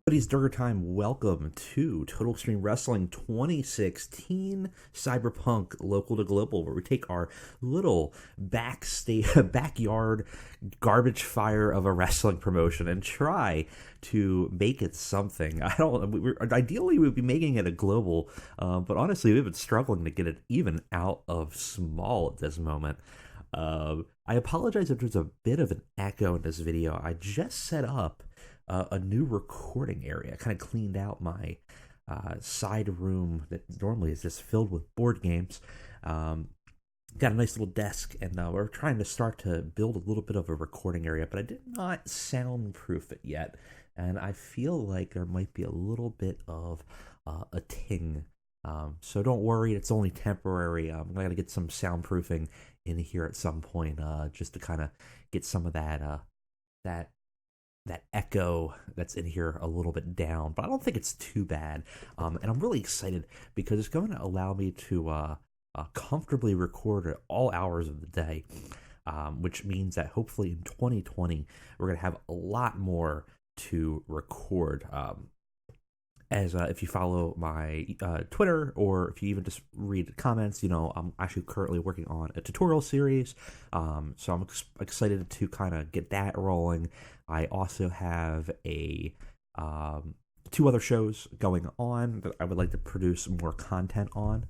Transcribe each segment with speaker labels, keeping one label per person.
Speaker 1: Buddies, Durger time. Welcome to Total Extreme Wrestling 2016 Cyberpunk Local to Global, where we take our little backyard garbage fire of a wrestling promotion and try to make it something. Ideally, we'd be making it a global, but honestly, we've been struggling to get it even out of small at this moment. I apologize if there's a bit of an echo in this video. I just set up a new recording area. I kind of cleaned out my side room that normally is just filled with board games. Got a nice little desk, and we're trying to start to build a little bit of a recording area, but I did not soundproof it yet, and I feel like there might be a little bit of a ting. So don't worry, it's only temporary. I'm going to get some soundproofing in here at some point, just to kind of get some of that echo that's in here a little bit down, but I don't think it's too bad. And I'm really excited because it's going to allow me to comfortably record at all hours of the day, which means that hopefully in 2020 we're going to have a lot more to record. As if you follow my Twitter, or if you even just read the comments, I'm actually currently working on a tutorial series, so I'm excited to kind of get that rolling. I also have two other shows going on that I would like to produce more content on,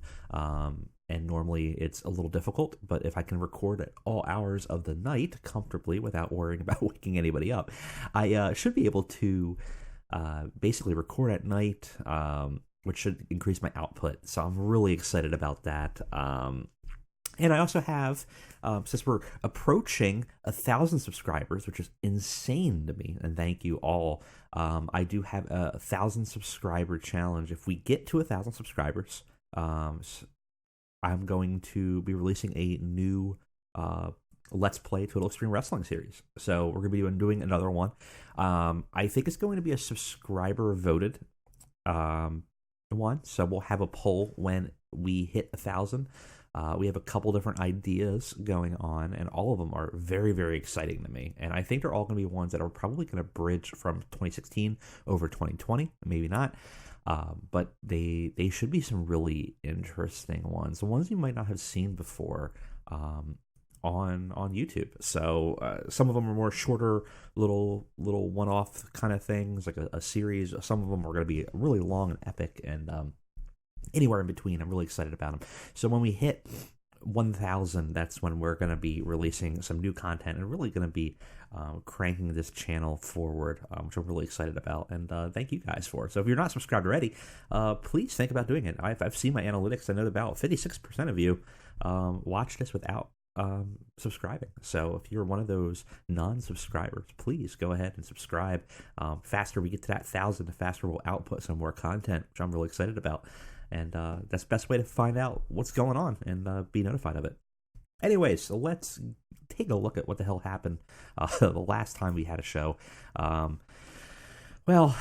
Speaker 1: and normally it's a little difficult, but if I can record at all hours of the night comfortably without worrying about waking anybody up, I should be able to basically record at night, which should increase my output. So I'm really excited about that. And I also have, since we're approaching 1,000 subscribers, which is insane to me, and thank you all, I do have a 1,000 subscriber challenge. If we get to 1,000 subscribers, I'm going to be releasing a new Let's Play Total Extreme Wrestling series. So we're going to be doing another one. I think it's going to be a subscriber voted one. So we'll have a poll when we hit 1,000. We have a couple different ideas going on, and all of them are very, very exciting to me. And I think they're all going to be ones that are probably going to bridge from 2016 over 2020. Maybe not. But they should be some really interesting ones. The ones you might not have seen before. On YouTube. So some of them are more shorter, little one-off kind of things, like a series. Some of them are going to be really long and epic, and anywhere in between. I'm really excited about them. So when we hit 1,000, that's when we're going to be releasing some new content and really going to be cranking this channel forward, which I'm really excited about, and thank you guys for it. So if you're not subscribed already, please think about doing it. I've seen my analytics. I know about 56% of you watch this without subscribing. So if you're one of those non-subscribers, please go ahead and subscribe. Faster we get to that 1,000, the faster we'll output some more content, which I'm really excited about. And that's the best way to find out what's going on and be notified of it. Anyways, so let's take a look at what the hell happened the last time we had a show. Well,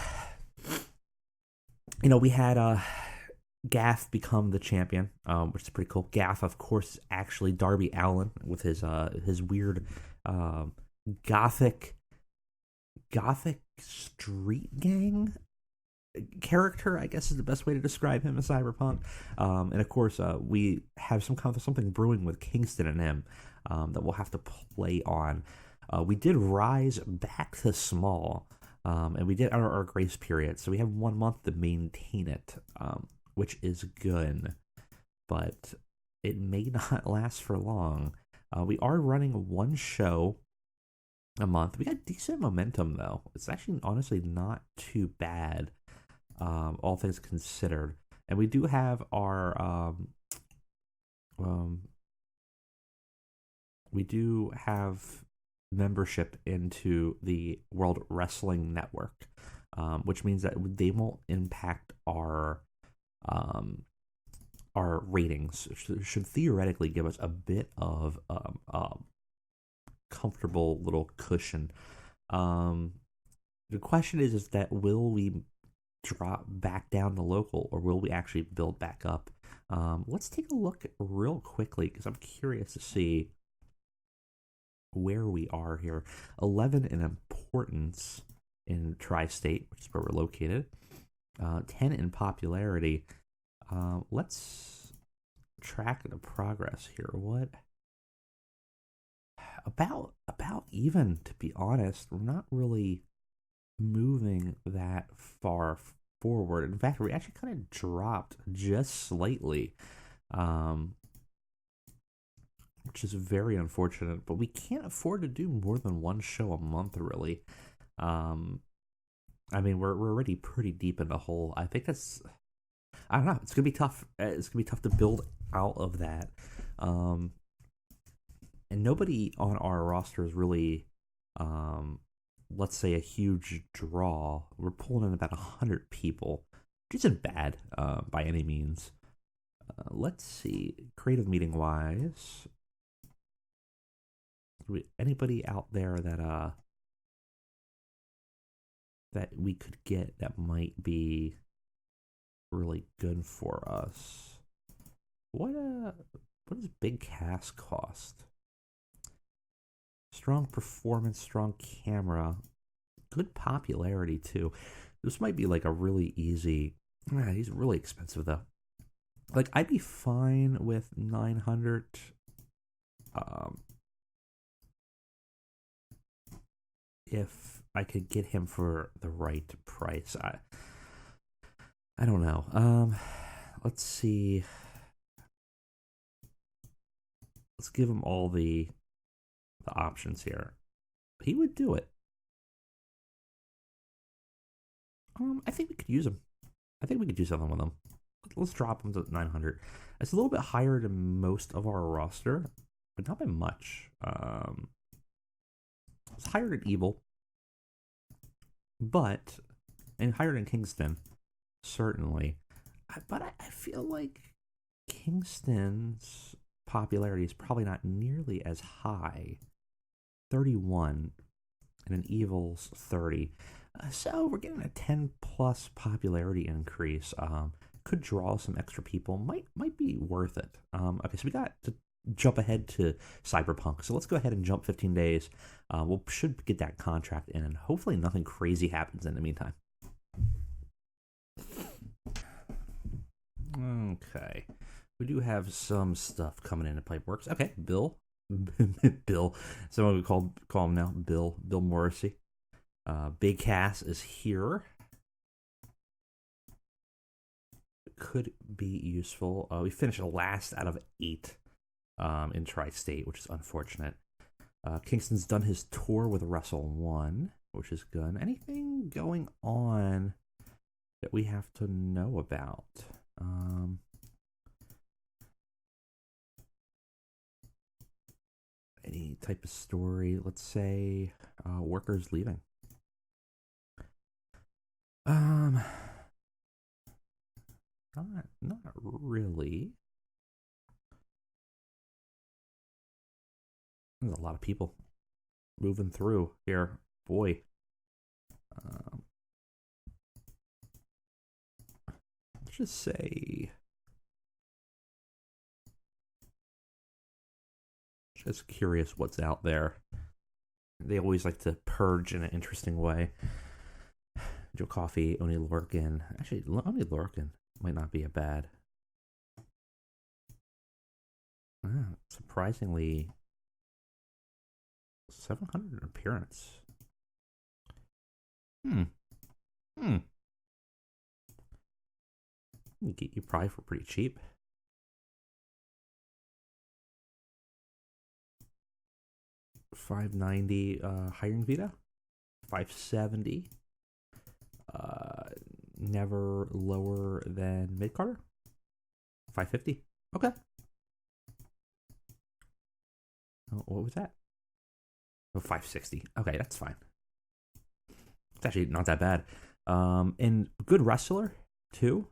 Speaker 1: we had Gaff become the champion, which is pretty cool. Gaff, of course, is actually Darby Allin with his weird gothic street gang character, I guess is the best way to describe him as Cyberpunk. And of course, we have something brewing with Kingston and him that we'll have to play on. We did rise back to small, and we did our grace period, so we have 1 month to maintain it. Which is good, but it may not last for long. We are running one show a month. We got decent momentum, though. It's actually, honestly, not too bad, all things considered. And we do have our, we do have membership into the World Wrestling Network, which means that they won't impact our ratings. Should theoretically give us a bit of comfortable little cushion. The question is that will we drop back down to local, or will we actually build back up? Let's take a look real quickly, because I'm curious to see where we are here. 11 in importance in Tri-State, which is where we're located. 10 in popularity. Let's track the progress here. What? About even, to be honest. We're not really moving that far forward. In fact, we actually kind of dropped just slightly, which is very unfortunate. But we can't afford to do more than one show a month, really. I mean, we're already pretty deep in the hole. I think that's, I don't know. It's gonna be tough. It's gonna be tough to build out of that. And nobody on our roster is really, let's say, a huge draw. We're pulling in about 100 people, which isn't bad by any means. Let's see, creative meeting wise, anybody out there that that we could get that might be really good for us? What does big cast cost? Strong performance, strong camera, good popularity too. This might be like a really easy. He's really expensive though. Like, I'd be fine with 900. If I could get him for the right price. I don't know. Let's see. Let's give him all the options here. He would do it. I think we could use him. I think we could do something with him. Let's drop him to 900. It's a little bit higher than most of our roster, but not by much. It's higher than Evil, and higher than Kingston, certainly. But I feel like Kingston's popularity is probably not nearly as high. 31 and an Evil's 30. So we're getting a 10 plus popularity increase. Could draw some extra people. Might be worth it. Okay, so we got to jump ahead to Cyberpunk. So let's go ahead and jump 15 days. We should get that contract in, and hopefully nothing crazy happens in the meantime. Okay. We do have some stuff coming into Pipeworks. Okay, Bill. Bill. Someone we call him now. Bill Morrissey. Big Cass is here. Could be useful. We finished last out of 8 in Tri-State, which is unfortunate. Kingston's done his tour with Wrestle 1, which is good. Anything going on that we have to know about? Any type of story? Let's say workers leaving. Not really. There's a lot of people moving through here. Boy. Let's just say. Just curious what's out there. They always like to purge in an interesting way. Joe Coffey, Oni Lorcan. Actually, Oni Lorcan might not be a bad. Surprisingly, 700 appearance. Get you probably for pretty cheap. $590 hiring vita. $570. Never lower than mid Carter. $550. Okay. Oh, what was that? Oh, $560. Okay, that's fine. It's actually not that bad. And good wrestler too.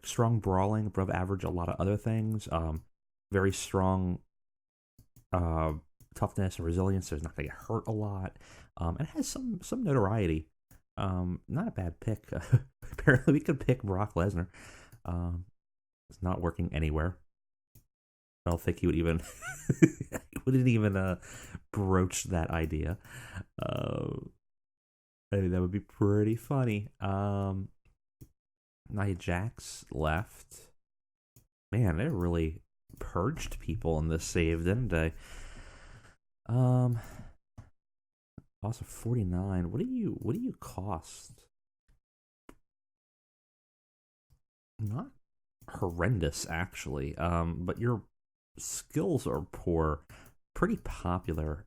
Speaker 1: Strong brawling, above average, a lot of other things. Very strong toughness and resilience, so he's not gonna get hurt a lot. And has some notoriety. Not a bad pick. Apparently we could pick Brock Lesnar. It's not working anywhere. I don't think he would even wouldn't even broach that idea. I mean, that would be pretty funny. Nia Jax left. Man, they really purged people in this save, didn't they? Um, also 49. What do you cost? Not horrendous actually. But your skills are poor. Pretty popular.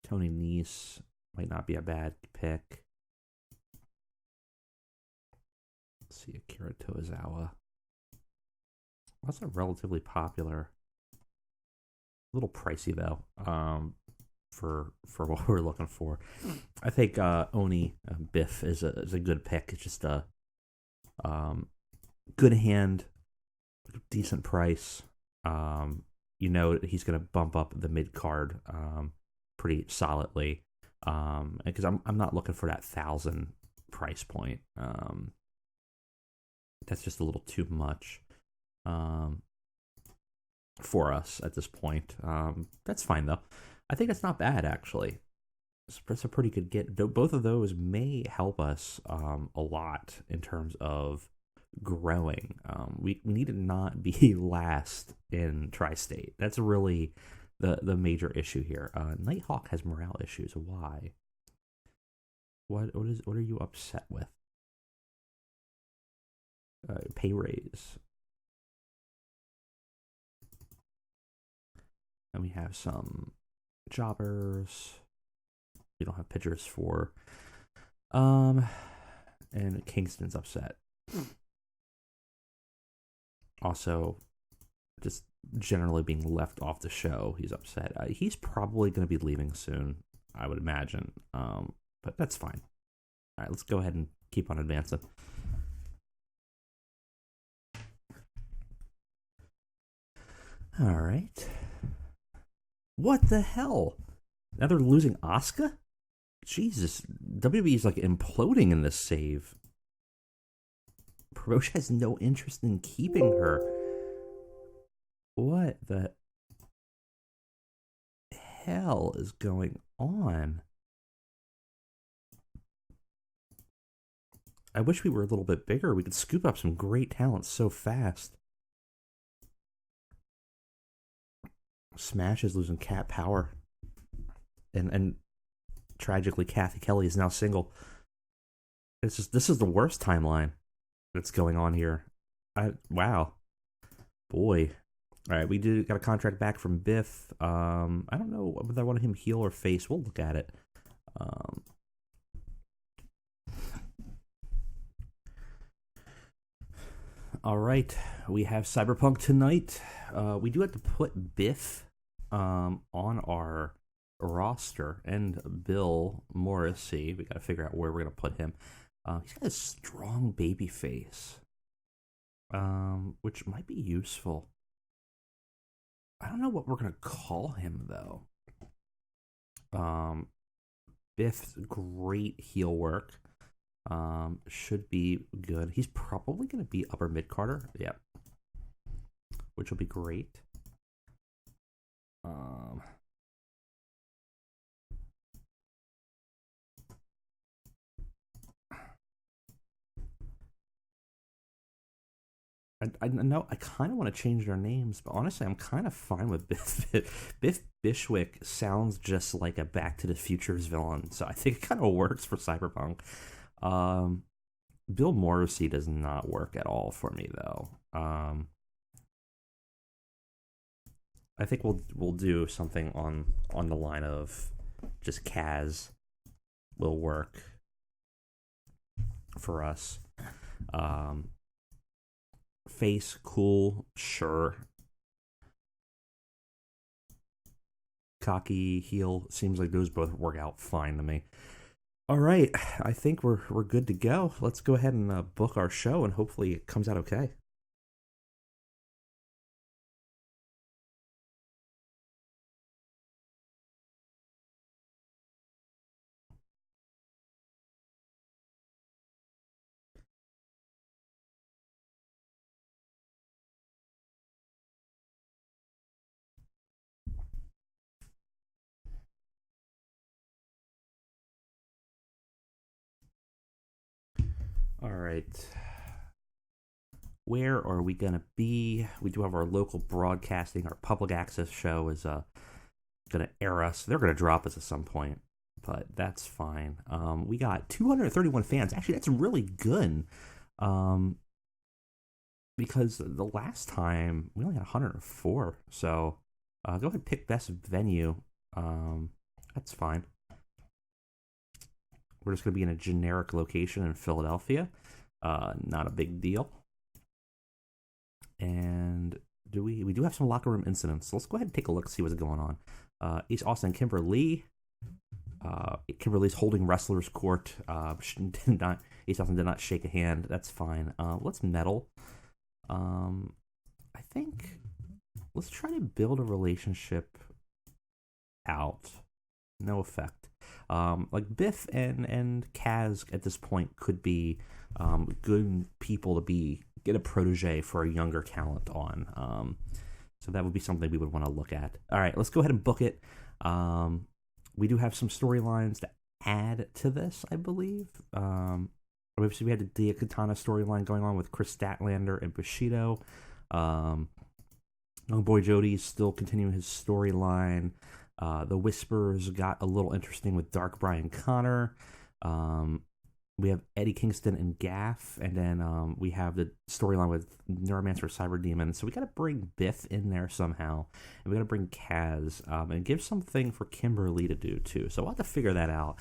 Speaker 1: Tony Nese might not be a bad pick. Let's see, Akira Tozawa. Also relatively popular. A little pricey though. For what we're looking for, I think Oni Biff is a good pick. It's just a good hand, decent price. He's going to bump up the mid card pretty solidly. Because I'm not looking for that 1,000 price point. That's just a little too much for us at this point. That's fine though. I think it's not bad actually. It's a pretty good get. Both of those may help us a lot in terms of growing. We need to not be last in Tri-State. That's really the major issue here. Nighthawk has morale issues. Why? What are you upset with? Pay raise. And we have some jobbers. We don't have pitchers for. And Kingston's upset. Also, just generally being left off the show, he's upset. He's probably going to be leaving soon, I would imagine. But that's fine. All right, let's go ahead and keep on advancing. All right. What the hell? Now they're losing Asuka? Jesus, WWE is like imploding in this save. Promotion has no interest in keeping her. What the hell is going on? I wish we were a little bit bigger. We could scoop up some great talent so fast. Smash is losing Cat Power. And tragically, Kathy Kelly is now single. This is the worst timeline that's going on here. Wow. Boy. All right, we got a contract back from Biff. I don't know whether I want him heel or face. We'll look at it. All right, we have Cyberpunk tonight. We do have to put Biff on our roster, and Bill Morrissey. We got to figure out where we're gonna put him. He's got a strong baby face, which might be useful. I don't know what we're gonna call him though. Biff's great heel work. Should be good. He's probably gonna be upper mid carder. Yep. Which will be great. I know I kind of want to change their names, but honestly, I'm kind of fine with Biff. Biff Bishwick sounds just like a Back to the Future's villain, so I think it kind of works for Cyberpunk. Bill Morrissey does not work at all for me, though. I think we'll do something on the line of just Kaz will work for us. Face, cool, sure. Cocky, heel, seems like those both work out fine to me. All right, I think we're good to go. Let's go ahead and book our show, and hopefully it comes out okay. All right. Where are we going to be? We do have our local broadcasting. Our public access show is going to air us. They're going to drop us at some point, but that's fine. We got 231 fans. Actually, that's really good. Um, because the last time we only had 104. So go ahead and pick best venue. That's fine. We're just going to be in a generic location in Philadelphia. Not a big deal. And we do have some locker room incidents. So let's go ahead and take a look, see what's going on. East Austin, Kimberly. Kimberly's holding wrestler's court. East Austin did not shake a hand. That's fine. Let's medal. I think let's try to build a relationship out. No effect. Like Biff and Kaz at this point could be good people to get a protege for a younger talent on. So that would be something we would want to look at. All right, let's go ahead and book it. We do have some storylines to add to this, I believe. Obviously, we had the Dia Katana storyline going on with Chris Statlander and Bushido. Young Boy Jody's still continuing his storyline. The Whispers got a little interesting with Dark Brian Connor. We have Eddie Kingston and Gaff, and then we have the storyline with Neuromancer Cyber Demon. So we got to bring Biff in there somehow, and we got to bring Kaz and give something for Kimberly to do too. So we'll have to figure that out.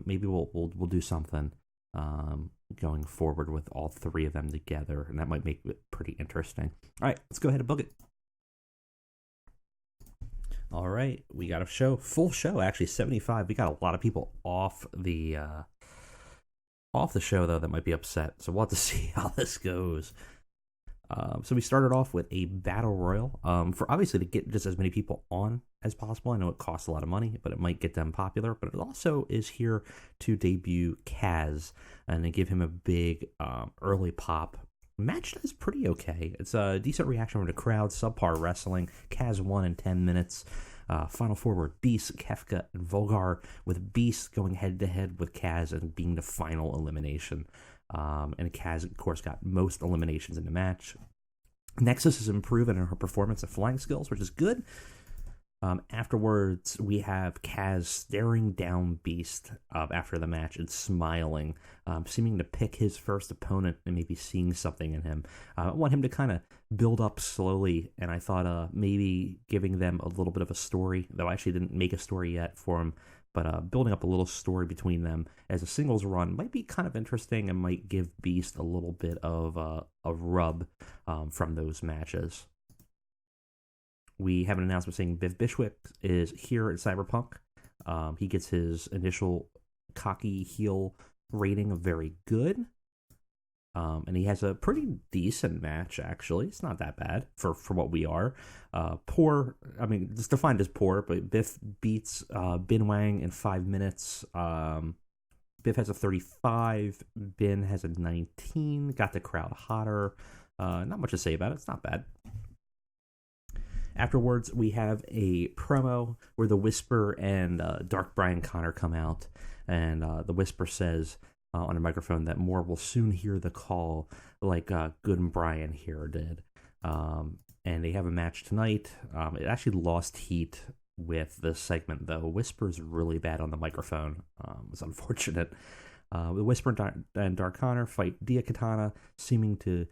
Speaker 1: Maybe we'll do something going forward with all three of them together, and that might make it pretty interesting. All right, let's go ahead and book it. All right, we got a full show, actually 75. We got a lot of people off the show though that might be upset. So we'll have to see how this goes. So we started off with a battle royal for obviously to get just as many people on as possible. I know it costs a lot of money, but it might get them popular. But it also is here to debut Kaz and to give him a big early pop. Match does pretty okay. It's a decent reaction from the crowd. Subpar wrestling. Kaz won in 10 minutes. Final four were Beast, Kefka, and Volgar, with Beast going head-to-head with Kaz and being the final elimination. And Kaz, of course, got most eliminations in the match. Nexus is improving in her performance and flying skills, which is good. Afterwards, we have Kaz staring down Beast after the match and smiling, seeming to pick his first opponent and maybe seeing something in him. I want him to kind of build up slowly, and I thought maybe giving them a little bit of a story, though I actually didn't make a story yet for him, but building up a little story between them as a singles run might be kind of interesting and might give Beast a little bit of a rub from those matches. We have an announcement saying Biff Bishwick is here at Cyberpunk. He gets his initial cocky heel rating of very good. And he has a pretty decent match, actually. It's not that bad for what we are. Poor, I mean, it's defined as poor, but Biff beats Bin Wang in 5 minutes. Biff has a 35. Bin has a 19. Got the crowd hotter. Not much to say about it. It's not bad. Afterwards, we have a promo where the Whisper and Dark Brian Connor come out, and the Whisper says on a microphone that more will soon hear the call, like Good and Brian here did. And they have a match tonight. It actually lost heat with this segment, though. Whisper's really bad on the microphone. It's unfortunate. The Whisper and Dark Connor fight Dia Katana, seeming to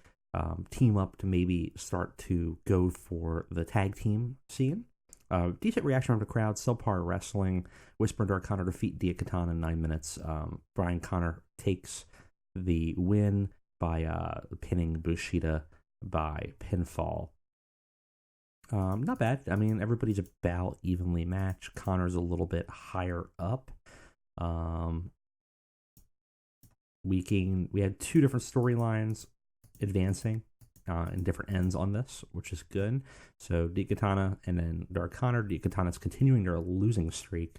Speaker 1: team up to maybe start to go for the tag team scene. Decent reaction from the crowd. Subpar wrestling. Whisper and Dark Connor defeat Dia Katana in 9 minutes. Brian Connor takes the win by pinning Bushido by pinfall. Not bad. I mean, everybody's about evenly matched. Connor's a little bit higher up. We had 2 different storylines advancing in different ends on this, which is good. So Dia Katana and then Dark Connor. Dia Katana's continuing their losing streak,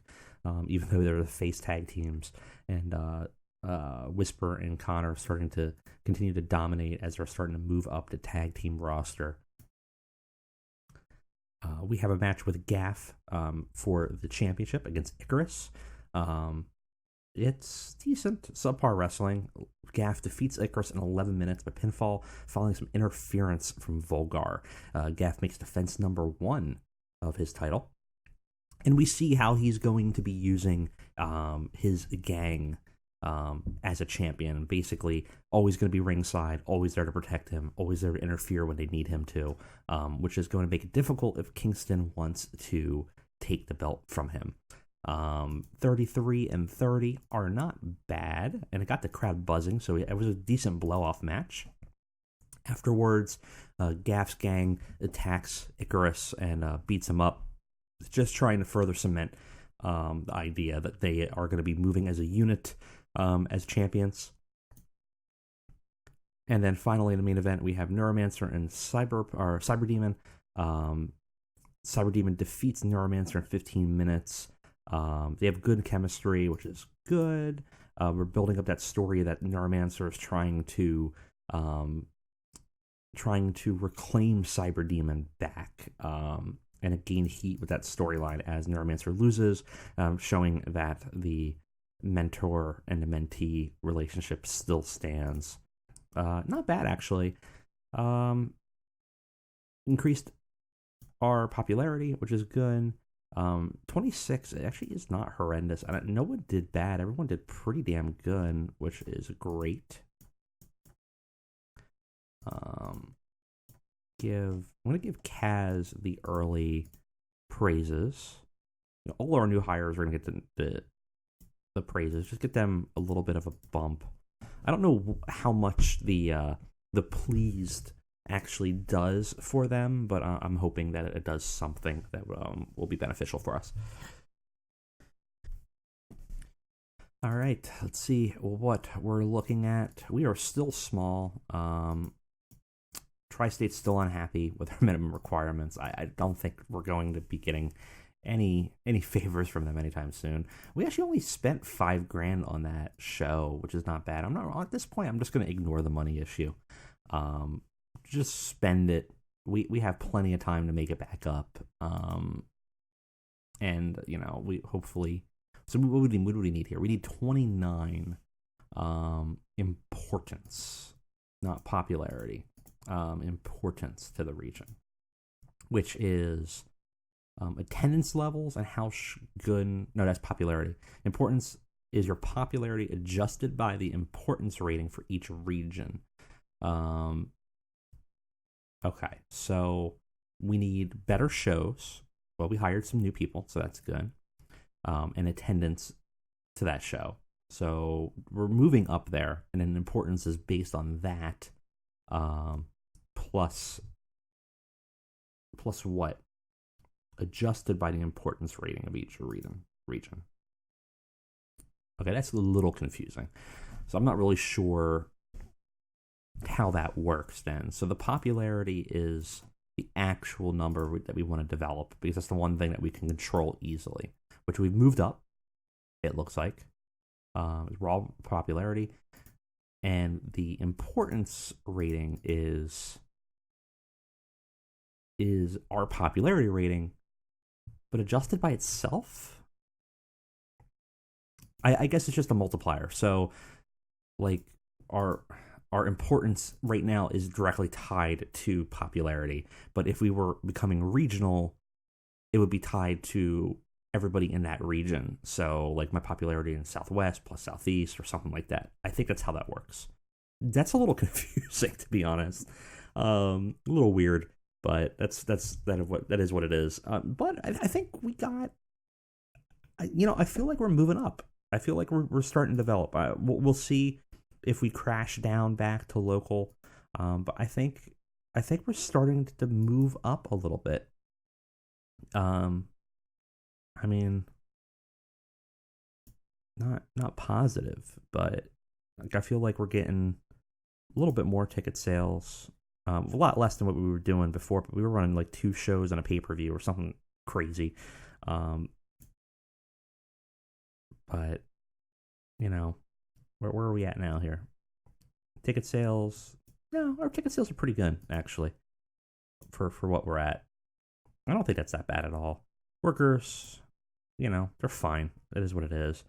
Speaker 1: even though they're the face tag teams. And Whisper and Connor are starting to continue to dominate as they're starting to move up the tag team roster. We have a match with Gaff for the championship against Icarus. It's decent, subpar wrestling. Gaff defeats Icarus in 11 minutes by pinfall, following some interference from Volgar. Gaff makes defense number 1 of his title. And we see how he's going to be using his gang as a champion. Basically, always going to be ringside, always there to protect him, always there to interfere when they need him to, which is going to make it difficult if Kingston wants to take the belt from him. 33 and 30 are not bad, and it got the crowd buzzing, so it was a decent blow-off match. Afterwards, Gaff's gang attacks Icarus and beats him up, just trying to further cement the idea that they are going to be moving as a unit as champions. And then finally in the main event, we have Neuromancer and Cyber Demon. Cyber Demon defeats Neuromancer in 15 minutes. They have good chemistry, which is good. We're building up that story that Neuromancer is trying to reclaim Cyber Demon back, and it gained heat with that storyline as Neuromancer loses, showing that the mentor and the mentee relationship still stands. Not bad, actually. Increased our popularity, which is good. 26 actually is not horrendous. No one did bad. Everyone did pretty damn good, which is great. I'm going to give Kaz the early praises. All our new hires are going to get the praises. Just get them a little bit of a bump. I don't know how much the pleased actually does for them, but I'm hoping that it does something that will be beneficial for us. All right, let's see what we're looking at. We are still small. Tri-State's still unhappy with our minimum requirements. I don't think we're going to be getting any favors from them anytime soon. We actually only spent $5,000 on that show, which is not bad. At this point, I'm just going to ignore the money issue. Just spend it. We have plenty of time to make it back up. And we hopefully. So what do we need here? We need 29 importance, not popularity. Importance to the region, which is attendance levels and how good. No, that's popularity. Importance is your popularity adjusted by the importance rating for each region. Okay, so we need better shows. Well, we hired some new people, so that's good. And attendance to that show. So we're moving up there, and then importance is based on that. Plus what? Adjusted by the importance rating of each region. Okay, that's a little confusing. So I'm not really sure how that works then. So the popularity is the actual number that we want to develop, because that's the one thing that we can control easily, which we've moved up, it looks like. Raw popularity. And the importance rating is our popularity rating, but adjusted by itself? I guess it's just a multiplier. So, like, our importance right now is directly tied to popularity. But if we were becoming regional, it would be tied to everybody in that region. So, like, my popularity in Southwest plus Southeast or something like that. I think that's how that works. That's a little confusing, to be honest. A little weird, but that is what it is. But I think we got. I feel like we're moving up. I feel like we're starting to develop. We'll see if we crash down back to local. But I think we're starting to move up a little bit. I mean, not positive, but like I feel like we're getting a little bit more ticket sales. A lot less than what we were doing before, but we were running like 2 shows and a pay-per-view or something crazy. But where are we at now here? Ticket sales? No, our ticket sales are pretty good actually for what we're at. I don't think that's that bad at all. Workers, they're fine. It is what it is.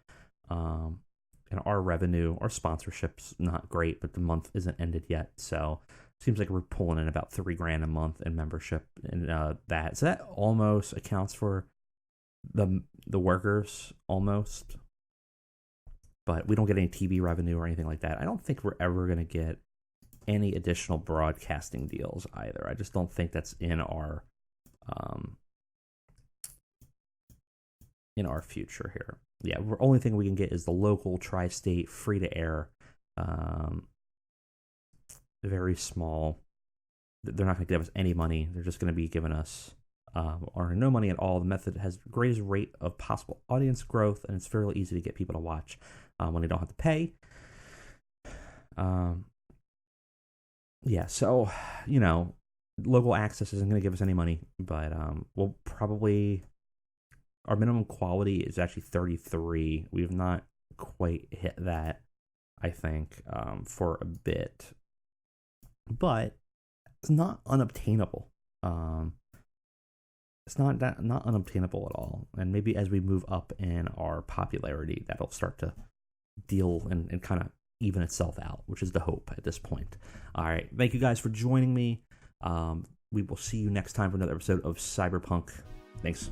Speaker 1: and our revenue, our sponsorship's not great, but the month isn't ended yet, so seems like we're pulling in about $3,000 a month in membership, and that, so that almost accounts for the workers, almost. But we don't get any TV revenue or anything like that. I don't think we're ever going to get any additional broadcasting deals either. I just don't think that's in our future here. Yeah, the only thing we can get is the local tri-state free-to-air, very small. They're not going to give us any money. They're just going to be giving us or no money at all. The method has the greatest rate of possible audience growth, and it's fairly easy to get people to watch when they don't have to pay. Yeah, so, local access isn't going to give us any money, but we'll probably, our minimum quality is actually 33. We have not quite hit that, I think, for a bit, but it's not unobtainable. It's not unobtainable at all, and maybe as we move up in our popularity, that'll start to deal and kind of even itself out, which is the hope at this point. All right, thank you guys for joining me. We will see you next time for another episode of Cyberpunk. Thanks.